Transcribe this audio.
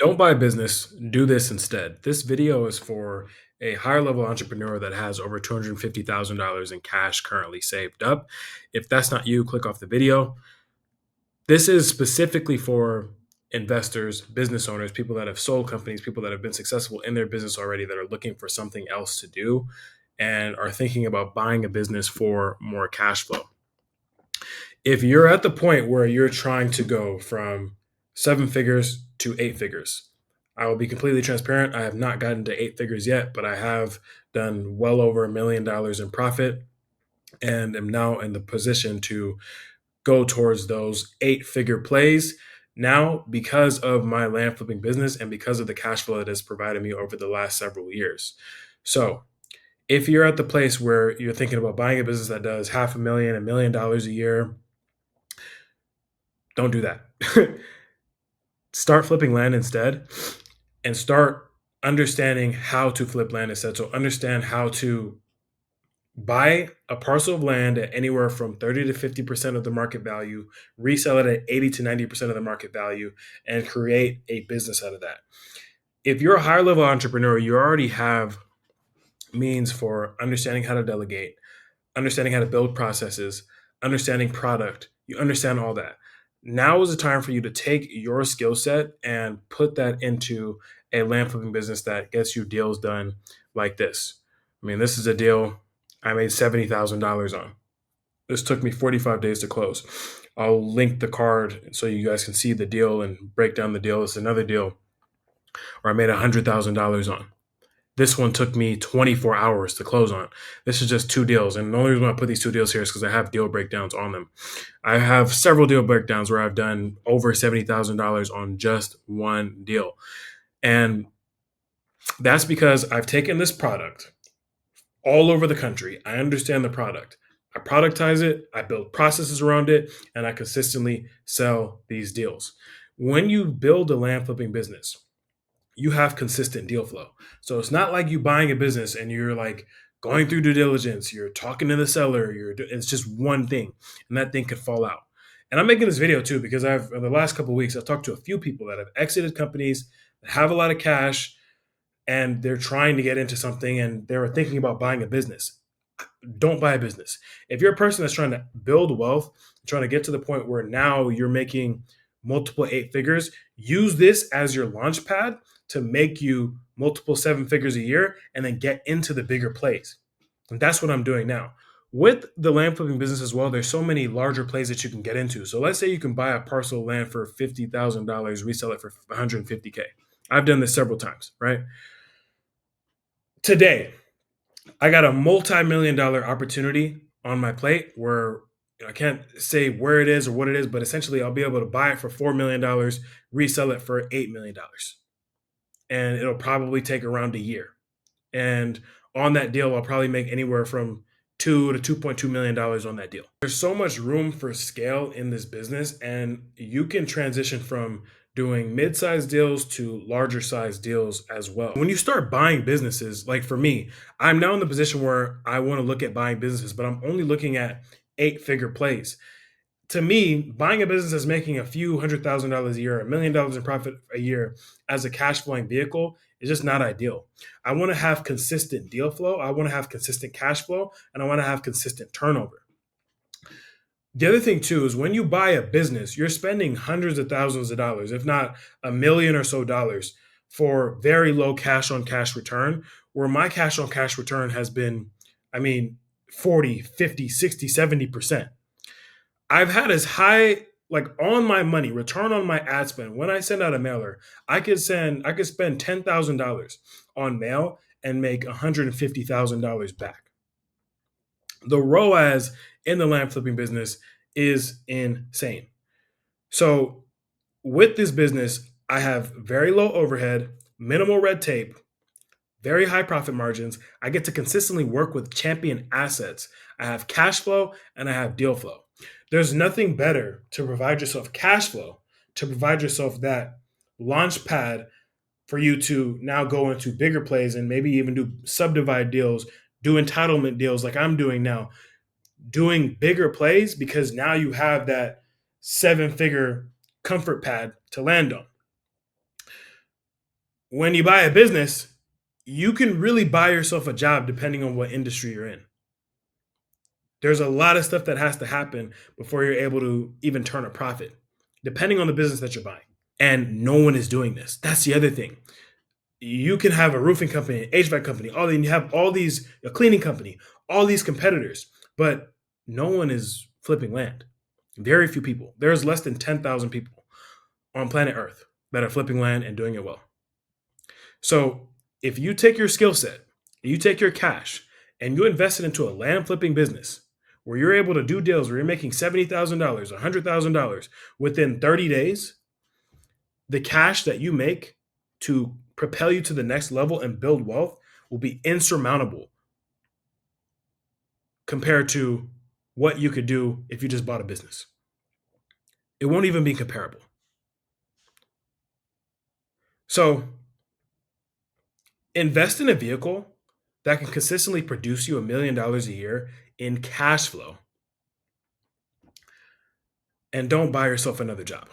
Don't buy a business, do this instead. This video is for a higher level entrepreneur that has over $250,000 in cash currently saved up. If that's not you, click off the video. This is specifically for investors, business owners, people that have sold companies, people that have been successful in their business already that are looking for something else to do and are thinking about buying a business for more cash flow. If you're at the point where you're trying to go from seven figures to eight figures, I will be completely transparent. I have not gotten to eight figures yet, but I have done well over $1 million in profit and am now in the position to go towards those eight-figure plays now because of my land flipping business and because of the cash flow that has provided me over the last several years. So, if you're at the place where you're thinking about buying a business that does half a million, $1 million a year, don't do that. Start flipping land instead and start understanding how to flip land instead. So, understand how to buy a parcel of land at anywhere from 30 to 50% of the market value, resell it at 80 to 90% of the market value, and create a business out of that. If you're a higher level entrepreneur, you already have means for understanding how to delegate, understanding how to build processes, understanding product. You understand all that. Now is the time for you to take your skill set and put that into a land flipping business that gets you deals done like this. I mean, this is a deal I made $70,000 on. This took me 45 days to close. I'll link the card so you guys can see the deal and break down the deal. It's another deal where I made $100,000 on. This one took me 24 hours to close on. This is just two deals. And the only reason I put these two deals here is because I have deal breakdowns on them. I have several deal breakdowns where I've done over $70,000 on just one deal. And that's because I've taken this product all over the country. I understand the product. I productize it, I build processes around it, and I consistently sell these deals. When you build a land flipping business, you have consistent deal flow. So it's not like you buying a business and you're like going through due diligence, you're talking to the seller, it's just one thing and that thing could fall out. And I'm making this video too because I've in the last couple of weeks I've talked to a few people that have exited companies that have a lot of cash and they're trying to get into something and they're thinking about buying a business. Don't buy a business. If you're a person that's trying to build wealth, trying to get to the point where now you're making multiple eight figures, use this as your launch pad to make you multiple seven figures a year and then get into the bigger plays. And that's what I'm doing now. With the land flipping business as well, there's so many larger plays that you can get into. So let's say you can buy a parcel of land for $50,000, resell it for 150K. I've done this several times, right? Today, I got a multi-million-dollar opportunity on my plate where I can't say where it is or what it is, but essentially I'll be able to buy it for $4 million, resell it for $8 million, and it'll probably take around a year. And on that deal, I'll probably make anywhere from $2 to $2.2 million on that deal. There's so much room for scale in this business, and you can transition from doing mid-sized deals to larger sized deals as well. When you start buying businesses, like for me, I'm now in the position where I want to look at buying businesses, but I'm only looking at eight-figure plays. To me, buying a business that's making a few $100,000 a year, $1 million in profit a year as a cash flowing vehicle is just not ideal. I want to have consistent deal flow. I want to have consistent cash flow, and I want to have consistent turnover. The other thing too is when you buy a business, you're spending hundreds of thousands of dollars, if not a million or so dollars, for very low cash on cash return, where my cash on cash return has been, I mean, 40, 50, 60, 70%. I've had as high like on my money, return on my ad spend. When I send out a mailer, I could spend $10,000 on mail and make $150,000 back. The ROAS in the land flipping business is insane. So with this business, I have very low overhead, minimal red tape, very high profit margins. I get to consistently work with champion assets. I have cash flow and I have deal flow. There's nothing better to provide yourself cash flow, to provide yourself that launch pad for you to now go into bigger plays and maybe even do subdivide deals, do entitlement deals like I'm doing now, doing bigger plays because now you have that seven figure comfort pad to land on. When you buy a business, you can really buy yourself a job depending on what industry you're in. There's a lot of stuff that has to happen before you're able to even turn a profit, depending on the business that you're buying. And no one is doing this. That's the other thing. You can have a roofing company, an HVAC company, you have all these a cleaning company, all these competitors, but no one is flipping land. Very few people. There's less than 10,000 people on planet Earth that are flipping land and doing it well. So if you take your skill set, you take your cash, and you invest it into a land flipping business where you're able to do deals where you're making $70,000, $100,000 within 30 days, the cash that you make to propel you to the next level and build wealth will be insurmountable compared to what you could do if you just bought a business. It won't even be comparable. So invest in a vehicle that can consistently produce you $1 million a year in cash flow, and don't buy yourself another job.